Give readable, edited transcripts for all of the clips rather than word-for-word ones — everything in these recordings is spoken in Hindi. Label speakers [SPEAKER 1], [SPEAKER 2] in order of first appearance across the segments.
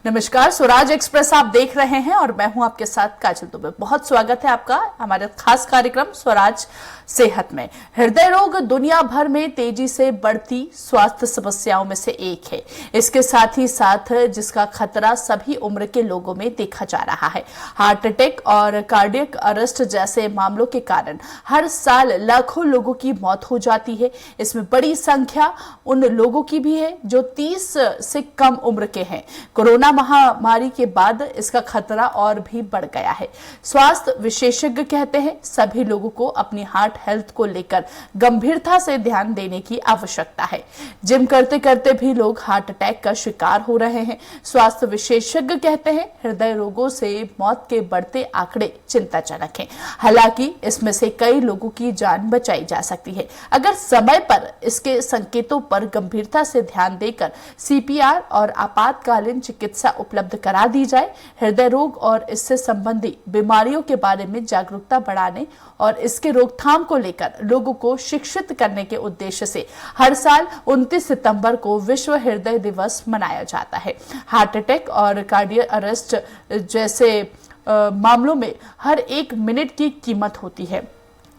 [SPEAKER 1] नमस्कार, स्वराज एक्सप्रेस आप देख रहे हैं और मैं हूं आपके साथ काजल दुबे। बहुत स्वागत है आपका हमारे खास कार्यक्रम स्वराज सेहत में। हृदय रोग दुनिया भर में तेजी से बढ़ती स्वास्थ्य समस्याओं में से एक है। इसके साथ ही साथ जिसका खतरा सभी उम्र के लोगों में देखा जा रहा है। हार्ट अटैक और कार्डियक अरेस्ट जैसे मामलों के कारण हर साल लाखों लोगों की मौत हो जाती है। इसमें बड़ी संख्या उन लोगों की भी है जो 30 से कम उम्र के हैं। कोरोना महामारी के बाद इसका खतरा और भी बढ़ गया है। स्वास्थ्य विशेषज्ञ कहते हैं सभी लोगों को अपनी हार्ट हेल्थ को लेकर गंभीरता से ध्यान देने की आवश्यकता है। जिम करते करते भी लोग हार्ट अटैक का शिकार हो रहे हैं। स्वास्थ्य विशेषज्ञ कहते हैं हृदय रोगों से मौत के बढ़ते आंकड़े चिंताजनक हैं। हालांकि इसमें से कई लोगों की जान बचाई जा सकती है अगर समय पर इसके संकेतों पर गंभीरता से ध्यान देकर CPR और आपातकालीन चिकित्सा उपलब्ध करा दी जाए। हृदय रोग और इससे संबंधी बीमारियों के बारे में जागरूकता बढ़ाने और इसके रोकथाम को लेकर लोगों को शिक्षित करने के उद्देश्य से हर साल 29 सितंबर को विश्व हृदय दिवस मनाया जाता है। हार्ट अटैक और कार्डियक अरेस्ट जैसे मामलों में हर 1 मिनट की कीमत होती है।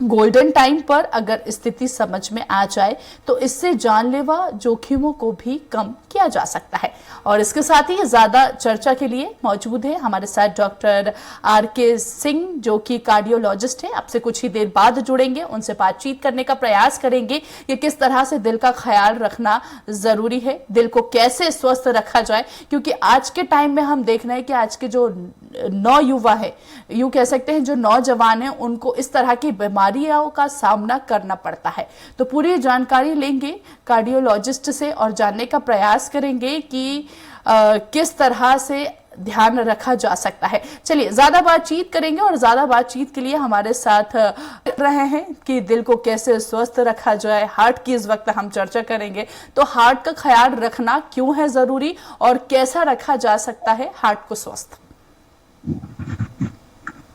[SPEAKER 1] गोल्डन टाइम पर अगर स्थिति समझ में आ जाए तो इससे जानलेवा जोखिमों को भी कम किया जा सकता है। और इसके साथ ही ज्यादा चर्चा के लिए मौजूद है हमारे साथ डॉक्टर RK सिंह जो कि कार्डियोलॉजिस्ट है। आपसे कुछ ही देर बाद जुड़ेंगे, उनसे बातचीत करने का प्रयास करेंगे कि किस तरह से दिल का ख्याल रखना जरूरी है, दिल को कैसे स्वस्थ रखा जाए। क्योंकि आज के टाइम में हम देख रहे हैं कि आज के जो नौयुवा है, यूं कह सकते हैं जो नौजवान है, उनको इस तरह की बीमारियों का सामना करना पड़ता है। तो पूरी जानकारी लेंगे कार्डियोलॉजिस्ट से और जानने का प्रयास करेंगे कि किस तरह से ध्यान रखा जा सकता है। चलिए ज्यादा बातचीत करेंगे और ज्यादा बातचीत के लिए हमारे साथ रहे हैं कि दिल को कैसे स्वस्थ रखा जाए। हार्ट की इस वक्त हम चर्चा करेंगे, तो हार्ट का ख्याल रखना क्यों है जरूरी और कैसा रखा जा सकता है हार्ट को स्वस्थ।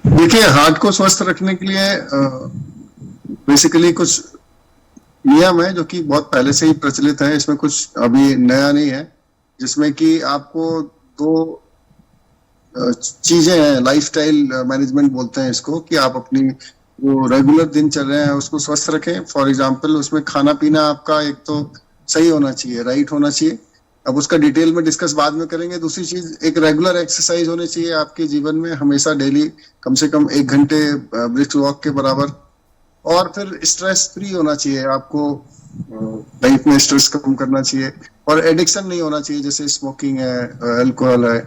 [SPEAKER 2] देखिए, हार्ट को स्वस्थ रखने के लिए बेसिकली कुछ नियम है जो कि बहुत पहले से ही प्रचलित है। इसमें कुछ अभी नया नहीं है, जिसमें कि आपको 2 चीजें हैं। लाइफस्टाइल मैनेजमेंट बोलते हैं इसको, कि आप अपनी जो रेगुलर दिनचर्या है उसको स्वस्थ रखें। फॉर एग्जांपल, उसमें खाना पीना आपका एक तो सही होना चाहिए, राइट होना चाहिए। अब उसका डिटेल में डिस्कस बाद में करेंगे। दूसरी चीज, एक रेगुलर एक्सरसाइज होनी चाहिए आपके जीवन में, हमेशा डेली कम से कम 1 घंटे ब्रिस्क वॉक के बराबर। और फिर स्ट्रेस फ्री होना चाहिए, आपको लाइफ में स्ट्रेस कम करना चाहिए। और एडिक्शन नहीं होना चाहिए, जैसे स्मोकिंग है, अल्कोहल है।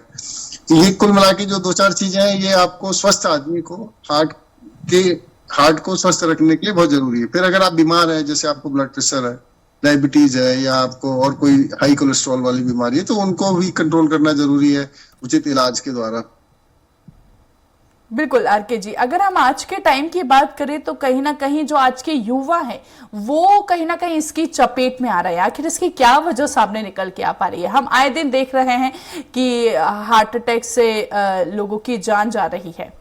[SPEAKER 2] तो ये कुल मिला के जो 2-4 चीजें हैं, ये आपको स्वस्थ आदमी को हार्ट को स्वस्थ रखने के लिए बहुत जरूरी है। फिर अगर आप बीमार हैं, जैसे आपको ब्लड प्रेशर है, डायबिटीज है, या आपको और कोई हाई कोलेस्ट्रॉल वाली बीमारी है, तो उनको भी कंट्रोल करना जरूरी है उचित इलाज के द्वारा।
[SPEAKER 1] बिल्कुल RK जी, अगर हम आज के टाइम की बात करें तो कहीं ना कहीं जो आज के युवा हैं वो कहीं ना कहीं इसकी चपेट में आ रहे हैं। आखिर इसकी क्या वजह सामने निकल के आ पा रही है? हम आए दिन देख रहे हैं कि हार्ट अटैक से लोगों की जान जा रही है।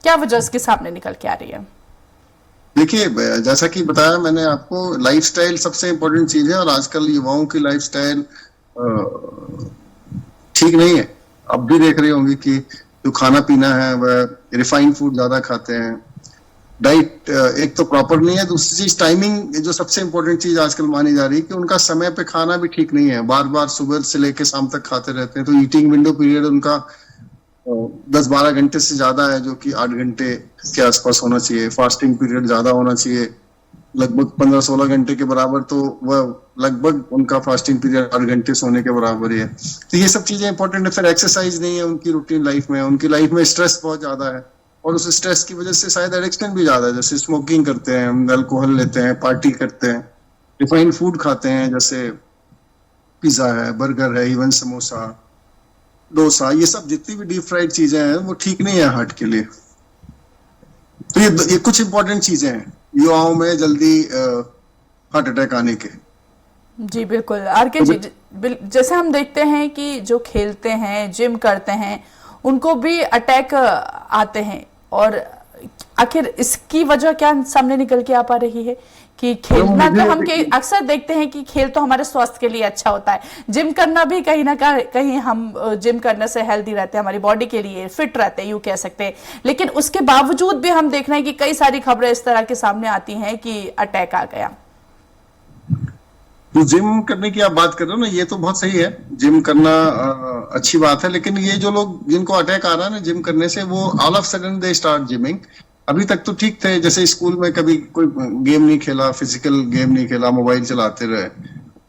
[SPEAKER 1] क्या वजह इसके सामने निकल के आ रही है?
[SPEAKER 2] देखिए, जैसा कि बताया मैंने आपको, लाइफस्टाइल सबसे इम्पोर्टेंट चीज है। और आजकल युवाओं की लाइफस्टाइल ठीक नहीं है। अब भी देख रहे होंगे कि जो खाना पीना है वह रिफाइंड फूड ज्यादा खाते हैं। डाइट एक तो प्रॉपर नहीं है। दूसरी चीज, टाइमिंग जो सबसे इम्पोर्टेंट चीज आजकल मानी जा रही है, कि उनका समय पे खाना भी ठीक नहीं है। बार बार सुबह से लेकर शाम तक खाते रहते हैं। तो ईटिंग विंडो पीरियड उनका 10-12 घंटे से ज्यादा है, जो कि 8 घंटे के आसपास होना चाहिए। फास्टिंग पीरियड ज्यादा होना चाहिए, लगभग 15-16 घंटे के बराबर। तो वह लगभग उनका फास्टिंग पीरियड 8 घंटे सोने के बराबर ही है। तो ये सब चीजें इंपॉर्टेंट है। फिर एक्सरसाइज नहीं है उनकी रूटीन लाइफ में। उनकी लाइफ में स्ट्रेस बहुत ज्यादा है, और उस स्ट्रेस की वजह से शायद एडिक्शन भी ज्यादा है। जैसे स्मोकिंग करते हैं, अल्कोहल लेते हैं, पार्टी करते हैं, रिफाइंड फूड खाते हैं, जैसे पिज्जा है, बर्गर है, इवन समोसा, डोसा। ये सब जितनी भी डीप फ्राइड चीजें हैं वो ठीक नहीं है हार्ट के लिए। तो ये कुछ इंपॉर्टेंट चीजें हैं युवाओं में जल्दी हार्ट अटैक आने के।
[SPEAKER 1] जी बिल्कुल RK जी, जैसे हम देखते हैं कि जो खेलते हैं, जिम करते हैं, उनको भी अटैक आते हैं। और आखिर इसकी वजह क्या सामने निकल के आ पा रही है कि
[SPEAKER 2] तो
[SPEAKER 1] खेलना तो
[SPEAKER 2] मुझे
[SPEAKER 1] हम अक्सर देखते हैं कि खेल तो हमारे स्वास्थ्य के लिए अच्छा होता है, जिम करना भी कहीं ना कहीं हम जिम करने से हेल्दी रहते हैं, हमारी बॉडी के लिए फिट रहते हैं, यूं कह सकते हैं। लेकिन उसके बावजूद भी हम देख रहे हैं कि कई सारी खबरें इस तरह के सामने आती हैं कि अटैक आ गया।
[SPEAKER 2] तो जिम करने की आप बात कर रहे हो ना, ये तो बहुत सही है, जिम करना अच्छी बात है। लेकिन ये जो लोग जिनको अटैक आ रहा है ना जिम करने से, वो all of sudden they start gymming. अभी तक तो ठीक थे, जैसे स्कूल में कभी कोई गेम नहीं खेला, फिजिकल गेम नहीं खेला, मोबाइल चलाते रहे,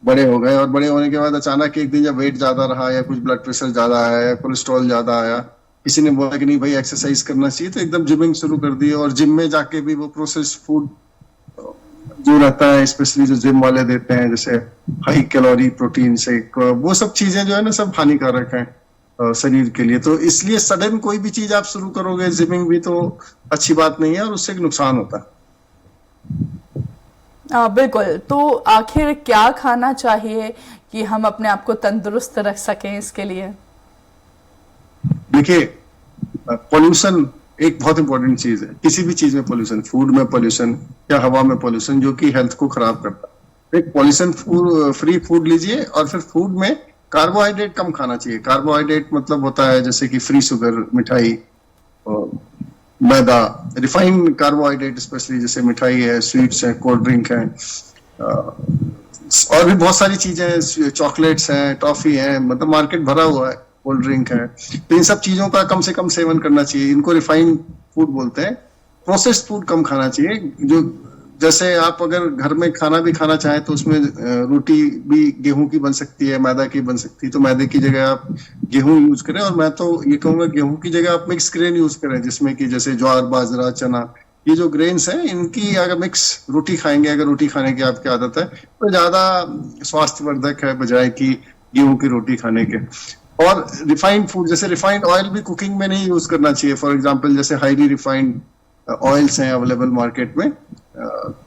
[SPEAKER 2] बड़े हो गए, और बड़े होने के बाद अचानक एक दिन जब वेट ज्यादा रहा, या कुछ ब्लड प्रेशर ज्यादा आया, या कोलेस्ट्रॉल ज्यादा आया, किसी ने बोला कि नहीं भाई एक्सरसाइज करना चाहिए, तो एकदम जिमिंग शुरू कर दी। और जिम में जाके भी वो प्रोसेस्ड फूड जो रहता है, स्पेशली जो जिम वाले देते हैं, जैसे हाई कैलोरी प्रोटीन से, वो सब चीजें जो है ना सब हानिकारक हैं शरीर के लिए। तो इसलिए सडन कोई भी चीज आप शुरू करोगे, जिमिंग भी, तो अच्छी बात नहीं है, और उससे एक नुकसान होता है।
[SPEAKER 1] बिल्कुल। तो आखिर क्या खाना चाहिए कि हम अपने आप को तंदुरुस्त रख सकें इसके लिए?
[SPEAKER 2] देखिए, पोल्यूशन एक बहुत इंपॉर्टेंट चीज है। किसी भी चीज में पोल्यूशन, फूड में पोल्यूशन या हवा में पोल्यूशन, जो कि हेल्थ को खराब करता है। एक पोल्यूशन फ्री फूड लीजिए, और फिर फूड में कार्बोहाइड्रेट कम खाना चाहिए। कार्बोहाइड्रेट मतलब होता है जैसे कि फ्री शुगर, मिठाई, मैदा, रिफाइंड कार्बोहाइड्रेट स्पेशली, जैसे मिठाई है, स्वीट्स है, कोल्ड ड्रिंक है, और भी बहुत सारी चीजें हैं, चॉकलेट्स हैं, टॉफी है, मतलब मार्केट भरा हुआ है, कोल्ड ड्रिंक है। तो इन सब चीजों का कम से कम सेवन करना चाहिए। इनको रिफाइंड फूड बोलते हैं। प्रोसेस्ड फूड कम खाना चाहिए। जो जैसे आप अगर घर में खाना भी खाना चाहें, तो उसमें रोटी भी गेहूं की बन सकती है, मैदा की बन सकती है, तो मैदे की जगह आप गेहूं यूज करें। और मैं तो ये कहूंगा गेहूं की जगह आप मिक्स ग्रेन यूज करें, जिसमें कि जैसे ज्वार, बाजरा, चना, ये जो ग्रेन्स हैं, इनकी अगर मिक्स रोटी खाएंगे, अगर रोटी खाने की आपकी आदत है, तो ज्यादा स्वास्थ्यवर्धक है बजाय कि गेहूं की रोटी खाने के। और रिफाइंड फूड, जैसे रिफाइंड ऑयल भी कुकिंग में नहीं यूज करना चाहिए। फॉर एग्जांपल, जैसे हाईली रिफाइंड ऑयल्स हैं अवेलेबल मार्केट में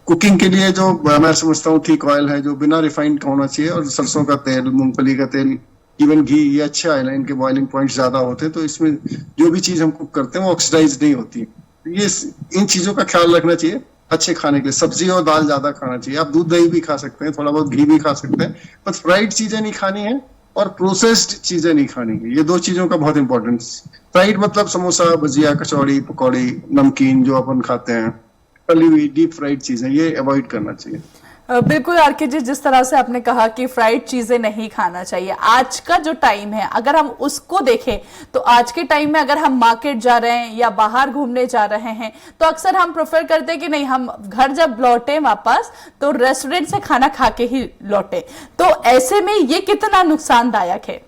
[SPEAKER 2] कुकिंग के लिए, जो मैं समझता हूँ ठीक ऑयल है, जो बिना रिफाइंड का होना चाहिए। और सरसों का तेल, मूंगफली का तेल, इवन घी, ये अच्छे ऑयल है, इनके बॉइलिंग पॉइंट ज्यादा होते हैं, तो इसमें जो भी चीज हम कुक करते हैं वो ऑक्सीडाइज नहीं होती। ये इन चीजों का ख्याल रखना चाहिए अच्छे खाने के लिए। सब्जी और दाल ज्यादा खाना चाहिए। आप दूध दही भी खा सकते हैं, थोड़ा बहुत घी भी खा सकते हैं, बस फ्राइड चीजें नहीं खानी है, और प्रोसेस्ड चीजें नहीं खानी है। ये दो चीजों का बहुत इंपॉर्टेंस। फ्राइड मतलब समोसा, भजिया, कचौड़ी, पकौड़ी, नमकीन जो अपन खाते हैं, तली हुई डीप फ्राइड चीजें, ये अवॉइड करना चाहिए।
[SPEAKER 1] बिल्कुल आरके जी, जिस तरह से आपने कहा कि फ्राइड चीजें नहीं खाना चाहिए, आज का जो टाइम है अगर हम उसको देखें, तो आज के टाइम में अगर हम मार्केट जा रहे हैं या बाहर घूमने जा रहे हैं, तो अक्सर हम प्रेफर करते हैं कि नहीं, हम घर जब लौटे वापस तो रेस्टोरेंट से खाना खा के ही लौटे। तो ऐसे में ये कितना नुकसानदायक है?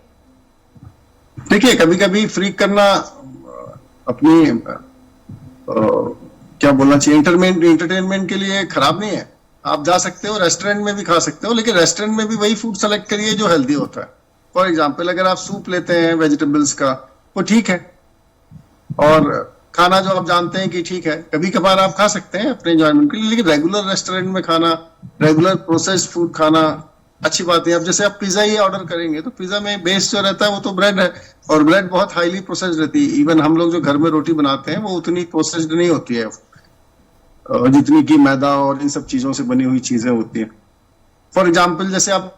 [SPEAKER 2] देखिए, कभी कभी फ्री करना अपनी क्या बोलना चाहिए, एंटरटेनमेंट के लिए खराब नहीं है। आप जा सकते हो, रेस्टोरेंट में भी खा सकते हो, लेकिन रेस्टोरेंट में भी वही फूड सेलेक्ट करिए जो हेल्दी होता है। फॉर एग्जाम्पल, अगर आप सूप लेते हैं वेजिटेबल्स का, वो ठीक है, और खाना जो आप जानते हैं कि ठीक है, कभी कभार आप खा सकते हैं अपने एंजॉयमेंट के लिए। लेकिन रेगुलर रेस्टोरेंट में खाना, रेगुलर प्रोसेस्ड फूड खाना अच्छी बात है। अब जैसे आप पिज्जा ही ऑर्डर करेंगे, तो पिज्जा में बेस जो रहता है वो तो ब्रेड है, और ब्रेड बहुत हाईली प्रोसेस्ड रहती है। इवन हम लोग जो घर में रोटी बनाते हैं, वो उतनी प्रोसेस्ड नहीं होती है जितनी की मैदा और इन सब चीजों से बनी हुई चीजें होती हैं। फॉर एग्जाम्पल, जैसे आप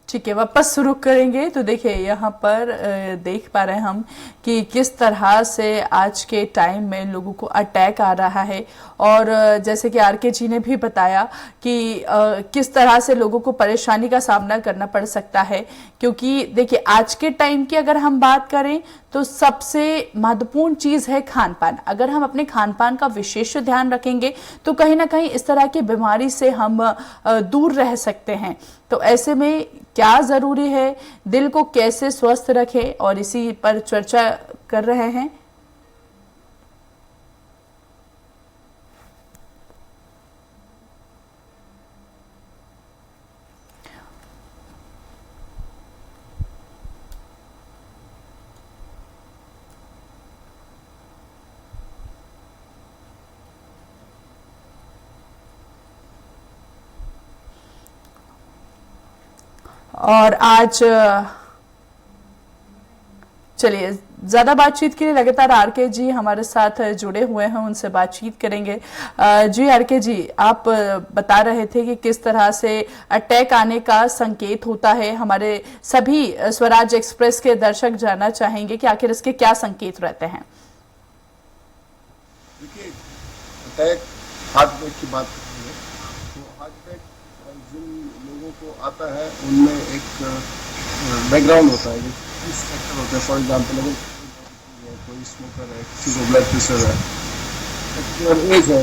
[SPEAKER 1] ठीक है, वापस शुरू करेंगे। तो देखिए यहाँ पर देख पा रहे हैं हम कि किस तरह से आज के टाइम में लोगों को अटैक आ रहा है, और जैसे कि आरके जी ने भी बताया कि किस तरह से लोगों को परेशानी का सामना करना पड़ सकता है। क्योंकि देखिए आज के टाइम की अगर हम बात करें, तो सबसे महत्वपूर्ण चीज है खान पान। अगर हम अपने खान पान का विशेष ध्यान रखेंगे, तो कहीं ना कहीं इस तरह की बीमारी से हम दूर रह सकते हैं। तो ऐसे में क्या जरूरी है, दिल को कैसे स्वस्थ रखें, और इसी पर चर्चा कर रहे हैं। और आज चलिए, ज्यादा बातचीत के लिए लगातार आरके जी हमारे साथ जुड़े हुए हैं, उनसे बातचीत करेंगे। जी आरके जी, आप बता रहे थे कि किस तरह से अटैक आने का संकेत होता है। हमारे सभी स्वराज एक्सप्रेस के दर्शक जानना चाहेंगे कि आखिर इसके क्या संकेत रहते हैं।
[SPEAKER 2] देखिए, अटैक हार्ट अटैक की बात करते हैं तो हार्ट अटैक जिन लोगों को आता है उनमें एक बैकग्राउंड होता है, रिस्क फैक्टर होते हैं। फॉर एग्जाम्पल, अगर कोई स्मोकर है, किसी को ब्लड प्रेशर है, पर्टिकुलर एज है,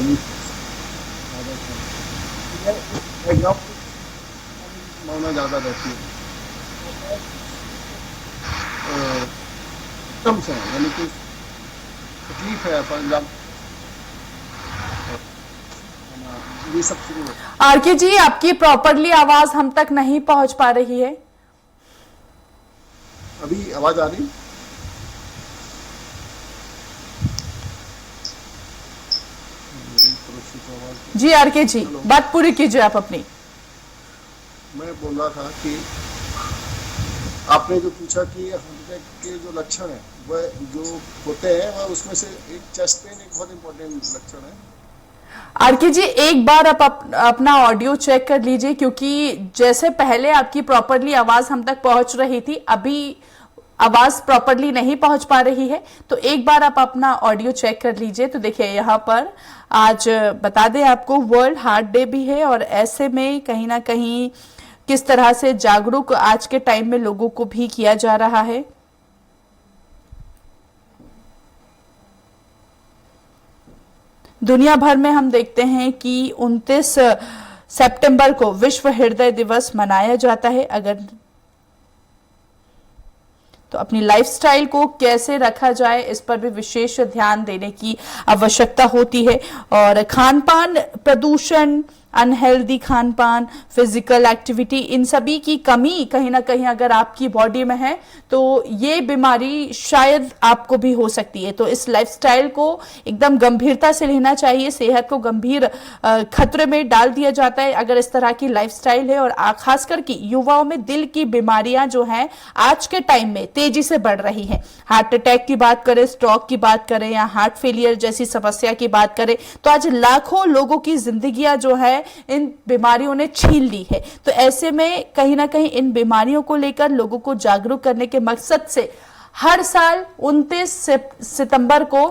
[SPEAKER 2] बैकग्राउंड संभावना ज़्यादा रहती है। सिम्टम्स हैं, यानी कि तकलीफ है, फॉर एग्जाम्पल ये सब शुरू होता है।
[SPEAKER 1] आरके जी, आपकी प्रॉपरली आवाज हम तक नहीं पहुंच पा रही है।
[SPEAKER 2] अभी आवाज आ रही?
[SPEAKER 1] जी आरके जी, बात पूरी कीजिए आप अपनी।
[SPEAKER 2] मैं बोल रहा था कि आपने जो पूछा कि हार्ट अटैक के जो लक्षण है वह जो होते हैं, वह उसमें से एक चेस्ट पेन एक बहुत इंपॉर्टेंट लक्षण है।
[SPEAKER 1] आरके जी, एक बार आप अपना ऑडियो चेक कर लीजिए, क्योंकि जैसे पहले आपकी प्रॉपरली आवाज हम तक पहुंच रही थी, अभी आवाज प्रॉपरली नहीं पहुंच पा रही है। तो एक बार आप अपना ऑडियो चेक कर लीजिए। तो देखिए, यहाँ पर आज बता दें आपको, वर्ल्ड हार्ट डे भी है, और ऐसे में कहीं ना कहीं किस तरह से जागरूक आज के टाइम में लोगों को भी किया जा रहा है। दुनिया भर में हम देखते हैं कि 29 सितंबर को विश्व हृदय दिवस मनाया जाता है। अगर तो अपनी लाइफस्टाइल को कैसे रखा जाए, इस पर भी विशेष ध्यान देने की आवश्यकता होती है। और खान पान, प्रदूषण, अनहेल्दी खान पान, फिजिकल एक्टिविटी, इन सभी की कमी कहीं ना कहीं अगर आपकी बॉडी में है तो ये बीमारी शायद आपको भी हो सकती है। तो इस लाइफस्टाइल को एकदम गंभीरता से लेना चाहिए। सेहत को गंभीर खतरे में डाल दिया जाता है अगर इस तरह की लाइफस्टाइल है। और खासकर कि युवाओं में दिल की बीमारियां जो हैं आज के टाइम में तेजी से बढ़ रही हैं। हार्ट अटैक की बात करें, स्ट्रोक की बात करें, या हार्ट फेलियर जैसी समस्या की बात करें, तो आज लाखों लोगों की जिंदगियां जो है इन बीमारियों ने छीन ली है। तो ऐसे में कहीं ना कहीं इन बीमारियों को लेकर लोगों को जागरूक करने के मकसद से हर साल 29 सितंबर को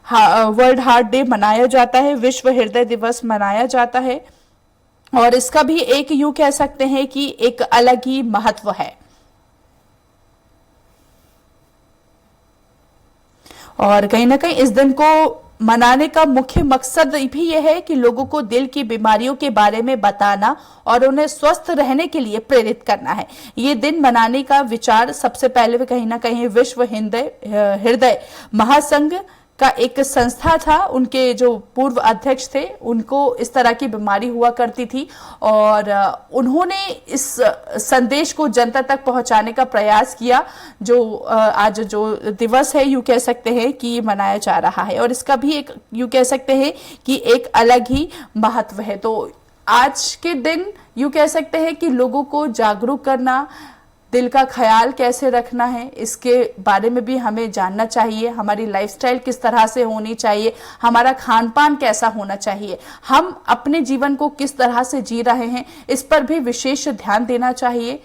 [SPEAKER 1] वर्ल्ड हार्ट डे मनाया जाता है, विश्व हृदय दिवस मनाया जाता है। और इसका भी एक यूं कह सकते हैं कि एक अलग ही महत्व है। और कहीं ना कहीं इस दिन को मनाने का मुख्य मकसद भी यह है कि लोगों को दिल की बीमारियों के बारे में बताना और उन्हें स्वस्थ रहने के लिए प्रेरित करना है। ये दिन मनाने का विचार सबसे पहले कहीं ना कहीं विश्व हृदय महासंघ का एक संस्था था, उनके जो पूर्व अध्यक्ष थे उनको इस तरह की बीमारी हुआ करती थी, और उन्होंने इस संदेश को जनता तक पहुंचाने का प्रयास किया, जो आज जो दिवस है यूं कह सकते हैं कि मनाया जा रहा है। और इसका भी एक यूं कह सकते हैं कि एक अलग ही महत्व है। तो आज के दिन यूं कह सकते हैं कि लोगों को जागरूक करना, दिल का ख्याल कैसे रखना है, इसके बारे में भी हमें जानना चाहिए। हमारी लाइफस्टाइल किस तरह से होनी चाहिए, हमारा खान पान कैसा होना चाहिए, हम अपने जीवन को किस तरह से जी रहे हैं, इस पर भी विशेष ध्यान देना चाहिए।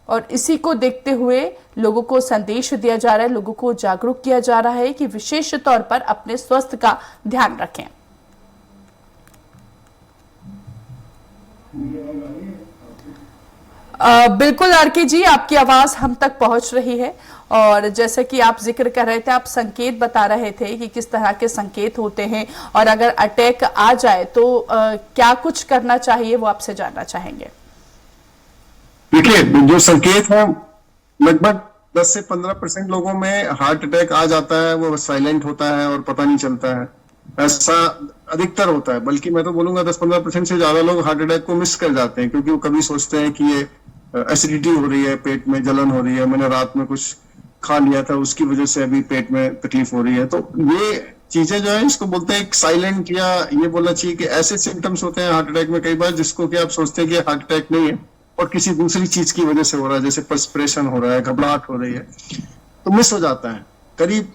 [SPEAKER 1] और इसी को देखते हुए लोगों को संदेश दिया जा रहा है, लोगों को जागरूक किया जा रहा है कि विशेष तौर पर अपने स्वास्थ्य का ध्यान रखें। बिल्कुल आरके जी, आपकी आवाज हम तक पहुंच रही है। और जैसे कि आप जिक्र कर रहे थे, आप संकेत बता रहे थे कि किस तरह के संकेत होते हैं, और अगर अटैक आ जाए तो क्या कुछ करना चाहिए, वो आपसे जानना चाहेंगे।
[SPEAKER 2] देखिए, जो संकेत है, लगभग 10 से 15% लोगों में हार्ट अटैक आ जाता है, वो साइलेंट होता है और पता नहीं चलता है। ऐसा अधिकतर होता है, बल्कि मैं तो बोलूंगा 10-15% से ज्यादा लोग हार्ट अटैक को मिस कर जाते हैं, क्योंकि वो कभी सोचते हैं कि ये एसिडिटी हो रही है, पेट में जलन हो रही है, मैंने रात में कुछ खा लिया था उसकी वजह से अभी पेट में तकलीफ हो रही है। तो ये चीजें जो है, इसको बोलते हैं साइलेंट, या ये बोलना चाहिए कि ऐसे सिम्टम्स होते हैं हार्ट अटैक में कई बार जिसको कि आप सोचते हैं कि हार्ट अटैक नहीं है, और किसी दूसरी चीज की वजह से हो रहा है, जैसे पर्सपिरेशन हो रहा है, घबराहट हो रही है, तो मिस हो जाता है करीब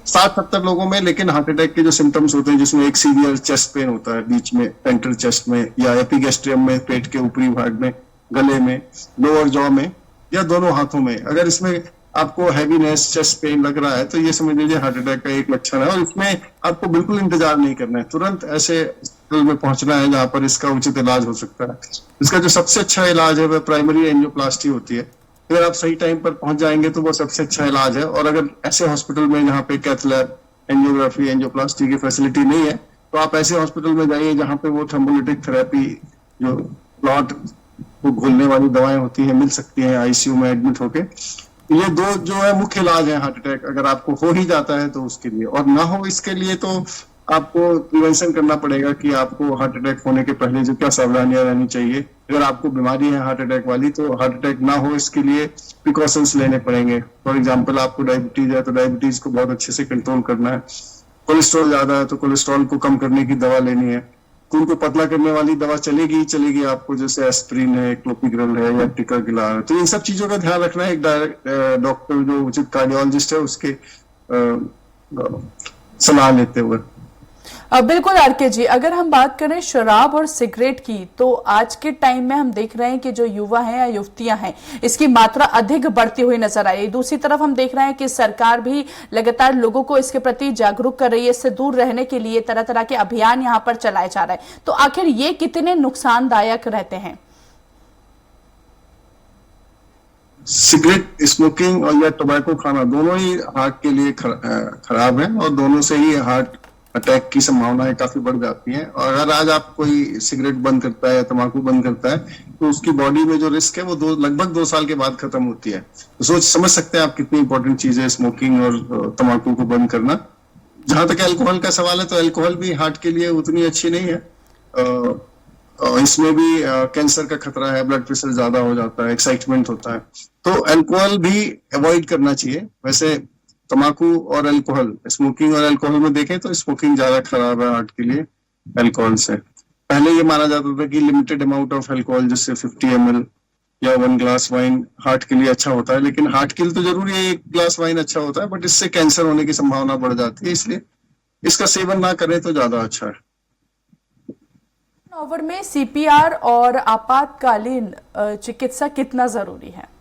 [SPEAKER 2] 60-70 लोगों में। लेकिन हार्ट अटैक के जो सिम्टम्स होते हैं, जिसमें एक सीवियर चेस्ट पेन होता है बीच में सेंट्रल चेस्ट में, या एपिगैस्ट्रियम में पेट के ऊपरी भाग में, गले में, लोअर जॉ में, या दोनों हाथों में, अगर इसमें आपको हैवीनेस, चेस्ट पेन लग रहा है तो ये समझ लीजिए हार्ट अटैक का एक लक्षण है। और इसमें आपको बिल्कुल इंतजार नहीं करना है, तुरंत ऐसे हॉस्पिटल में पहुंचना है जहां पर इसका उचित इलाज हो सकता है। इसका जो सबसे अच्छा इलाज है वह प्राइमरी एंजियोप्लास्टी होती है। अगर आप सही टाइम पर पहुंच जाएंगे तो वो सबसे अच्छा इलाज है। और अगर ऐसे हॉस्पिटल में जहाँ पे कैथ लैब, एंजियोग्राफी, एंजियोप्लास्टी की फैसिलिटी नहीं है, तो आप ऐसे हॉस्पिटल में जाइए जहाँ पे वो थ्रोम्बोलिटिक थेरेपी, जो क्लॉट को घोलने वाली दवाएं होती हैं, मिल सकती हैं आईसीयू में एडमिट होके। ये दो जो है मुख्य इलाज है हार्ट अटैक, अगर आपको हो ही जाता है तो उसके लिए। और ना हो इसके लिए तो आपको प्रिवेंशन करना पड़ेगा कि आपको हार्ट अटैक होने के पहले जो क्या सावधानियां रहनी चाहिए। अगर आपको बीमारी है हार्ट अटैक वाली, तो हार्ट अटैक ना हो इसके लिए प्रिकॉशंस लेने पड़ेंगे। फॉर एग्जांपल, आपको डायबिटीज है तो डायबिटीज को बहुत अच्छे से कंट्रोल करना है। कोलेस्ट्रॉल ज्यादा है तो कोलेस्ट्रॉल को कम करने की दवा लेनी है। खून को पतला करने वाली दवा चलेगी ही चलेगी आपको, जैसे एस्प्रिन है, क्लोपिग्रेल है, या टिकाग्रिलार है। तो इन सब चीजों का ध्यान रखना है। एक डॉक्टर जो उचित कार्डियोलॉजिस्ट है उसके सलाह लेते हुए।
[SPEAKER 1] बिल्कुल आरके जी, अगर हम बात करें शराब और सिगरेट की, तो आज के टाइम में हम देख रहे हैं कि जो युवा हैं या युवतियां हैं, इसकी मात्रा अधिक बढ़ती हुई नजर आ रही है। दूसरी तरफ हम देख रहे हैं कि सरकार भी लगातार लोगों को इसके प्रति जागरूक कर रही है। इससे दूर रहने के लिए तरह तरह के अभियान यहाँ पर चलाए जा रहे हैं। तो आखिर ये कितने नुकसानदायक रहते हैं?
[SPEAKER 2] सिगरेट स्मोकिंग और या टोबैको खाना दोनों ही हार्ट के लिए खराब है, और दोनों से ही हार्ट अटैक की संभावनाएं काफी बढ़ जाती हैं। और अगर आज आप कोई सिगरेट बंद करता है या तंबाकू बंद करता है, तो उसकी बॉडी में जो रिस्क है वो लगभग 2 साल के बाद खत्म होती है। तो समझ सकते हैं आप कितनी इंपॉर्टेंट चीज है स्मोकिंग और तंबाकू को बंद करना। जहां तक अल्कोहल का सवाल है, तो अल्कोहल भी हार्ट के लिए उतनी अच्छी नहीं है। इसमें भी कैंसर का खतरा है, ब्लड प्रेशर ज्यादा हो जाता है, एक्साइटमेंट होता है। तो अल्कोहल भी अवॉइड करना चाहिए। वैसे तंबाकू और अल्कोहल, स्मोकिंग और अल्कोहल में देखें तो स्मोकिंग ज्यादा खराब है हार्ट के लिए अल्कोहल से। पहले ये माना जाता था कि लिमिटेड अमाउंट ऑफ अल्कोहल, जैसे 50 ml या 1 ग्लास वाइन हार्ट के लिए अच्छा होता है। लेकिन हार्ट के लिए तो जरूरी है 1 ग्लास वाइन अच्छा होता है, बट इससे कैंसर होने की संभावना बढ़ जाती है, इसलिए इसका सेवन ना करें तो ज्यादा अच्छा है।
[SPEAKER 1] ओवर में सीपीआर और आपातकालीन चिकित्सा कितना जरूरी है?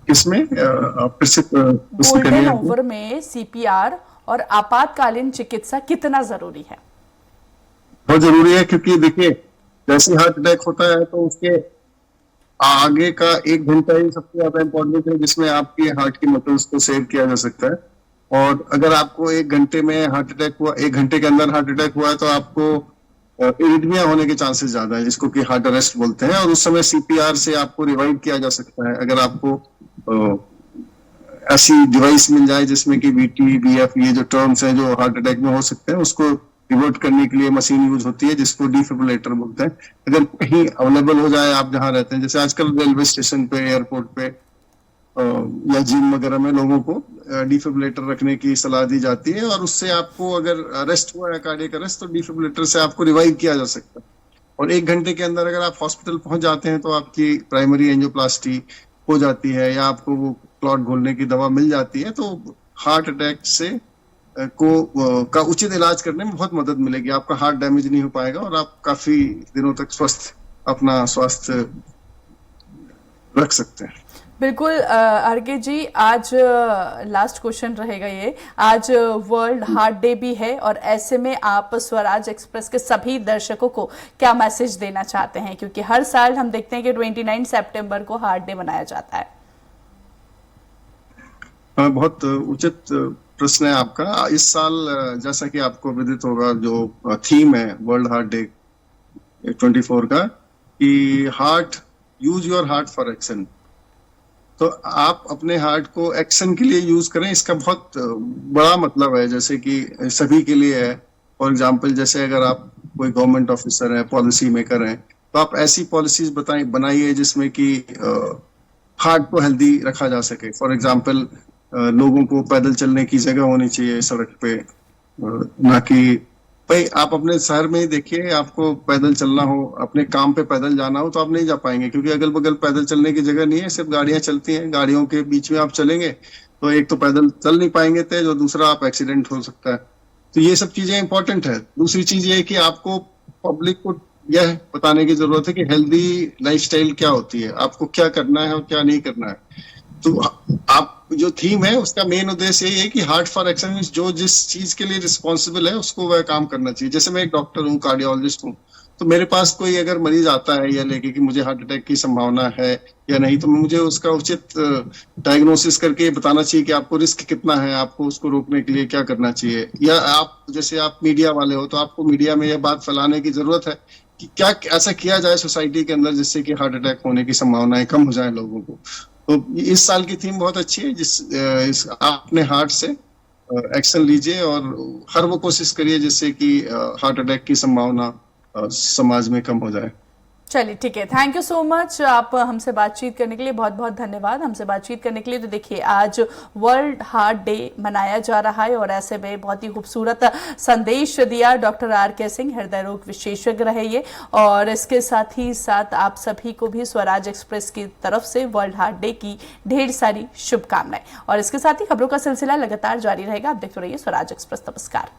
[SPEAKER 2] इसमें
[SPEAKER 1] गोल्डन ओवर में सीपीआर और आपातकालीन चिकित्सा कितना जरूरी है?
[SPEAKER 2] बहुत जरूरी है, क्योंकि देखिए जैसे हार्ट अटैक होता है तो उसके आगे का 1 घंटा ही सबसे ज्यादा इम्पोर्टेंट है, जिसमें आपकी हार्ट की मसल्स को सेव किया जा सकता है। और अगर आपको 1 घंटे में हार्ट अटैक हुआ, 1 घंटे के अंदर हार्ट अटैक हुआ है, तो आपको इरिथमिया होने के चांसेस ज्यादा है, जिसको कि हार्ट अरेस्ट बोलते हैं। और उस समय सीपीआर से आपको रिवाइव किया जा सकता है। अगर आपको ऐसी डिवाइस मिल जाए जिसमें कि बीटी, बीएफ, ये जो टर्म्स हैं जो हार्ट अटैक में हो सकते हैं, उसको रिवर्ट करने के लिए मशीन यूज होती है, जिसको डिफिब्रिलेटर बोलते हैं। अगर कहीं अवेलेबल हो जाए आप जहां रहते हैं, जैसे आजकल रेलवे स्टेशन पे, एयरपोर्ट पे या जिम वगैरह में लोगों को डिफिब्रिलेटर रखने की सलाह दी जाती है। और उससे आपको अगर अरेस्ट हुआ है, कार्डियक अरेस्ट, तो डिफिब्रिलेटर से आपको रिवाइव किया जा सकता है। और 1 घंटे के अंदर अगर आप हॉस्पिटल पहुंच जाते हैं तो आपकी प्राइमरी एंजियोप्लास्टी हो जाती है, या आपको वो क्लॉट घोलने की दवा मिल जाती है, तो हार्ट अटैक से का उचित इलाज करने में बहुत मदद मिलेगी। आपका हार्ट डैमेज नहीं हो पाएगा और आप काफी दिनों तक अपना स्वास्थ्य रख सकते हैं।
[SPEAKER 1] बिल्कुल आरके जी, आज लास्ट क्वेश्चन रहेगा ये। आज वर्ल्ड हार्ट डे भी है, और ऐसे में आप स्वराज एक्सप्रेस के सभी दर्शकों को क्या मैसेज देना चाहते हैं? क्योंकि हर साल हम देखते हैं कि 29 सितंबर को हार्ट डे मनाया जाता है।
[SPEAKER 2] बहुत उचित प्रश्न है आपका। इस साल जैसा कि आपको विदित होगा, जो थीम है वर्ल्ड हार्ट डे 24 का, कि heart, use your heart for action. तो आप अपने हार्ट को एक्शन के लिए यूज करें, इसका बहुत बड़ा मतलब है, जैसे कि सभी के लिए है। फॉर एग्जांपल, जैसे अगर आप कोई गवर्नमेंट ऑफिसर है, पॉलिसी मेकर हैं, तो आप ऐसी पॉलिसीज बनाइए जिसमें कि हार्ट को हेल्दी रखा जा सके। फॉर एग्जांपल, लोगों को पैदल चलने की जगह होनी चाहिए सड़क पे, ना कि भाई आप अपने शहर में ही देखिए, आपको पैदल चलना हो, अपने काम पे पैदल जाना हो तो आप नहीं जा पाएंगे, क्योंकि अगल बगल पैदल चलने की जगह नहीं है, सिर्फ गाड़ियां चलती हैं। गाड़ियों के बीच में आप चलेंगे तो एक तो पैदल चल नहीं पाएंगे तेज, और दूसरा आप एक्सीडेंट हो सकता है। तो ये सब चीजें इंपॉर्टेंट है। दूसरी चीज ये है कि आपको पब्लिक को यह बताने की जरूरत है कि हेल्दी लाइफस्टाइल क्या होती है, आपको क्या करना है और क्या नहीं करना है। तो आप जो थीम है उसका मेन उद्देश्य यही है कि हार्ट फॉर एक्शन, जो जिस चीज के लिए रिस्पॉन्सिबल है उसको वह काम करना चाहिए। जैसे मैं एक डॉक्टर हूँ, कार्डियोलॉजिस्ट हूँ, तो मेरे पास कोई अगर मरीज आता है या लेके कि मुझे हार्ट अटैक की संभावना है या नहीं, तो मुझे उसका उचित डायग्नोसिस करके बताना चाहिए कि आपको रिस्क कितना है, आपको उसको रोकने के लिए क्या करना चाहिए। या आप जैसे आप मीडिया वाले हो, तो आपको मीडिया में यह बात फैलाने की जरूरत है कि क्या ऐसा किया जाए सोसाइटी के अंदर जिससे कि हार्ट अटैक होने की संभावनाएं कम हो जाए लोगों को। तो इस साल की थीम बहुत अच्छी है, आप अपने हार्ट से एक्शन लीजिए और हर वो कोशिश करिए जिससे कि हार्ट अटैक की संभावना समाज में कम हो जाए।
[SPEAKER 1] चलिए ठीक है, थैंक यू सो मच। आप हमसे बातचीत करने के लिए बहुत बहुत धन्यवाद। हमसे बातचीत करने के लिए। तो देखिए, आज वर्ल्ड हार्ट डे मनाया जा रहा है और ऐसे में बहुत ही खूबसूरत संदेश दिया डॉक्टर RK सिंह, हृदय रोग विशेषज्ञ रहे ये। और इसके साथ ही साथ आप सभी को भी स्वराज एक्सप्रेस की तरफ से वर्ल्ड हार्ट डे की ढेर सारी शुभकामनाएं। और इसके साथ ही खबरों का सिलसिला लगातार जारी रहेगा। आप देखते रहिए स्वराज एक्सप्रेस। नमस्कार।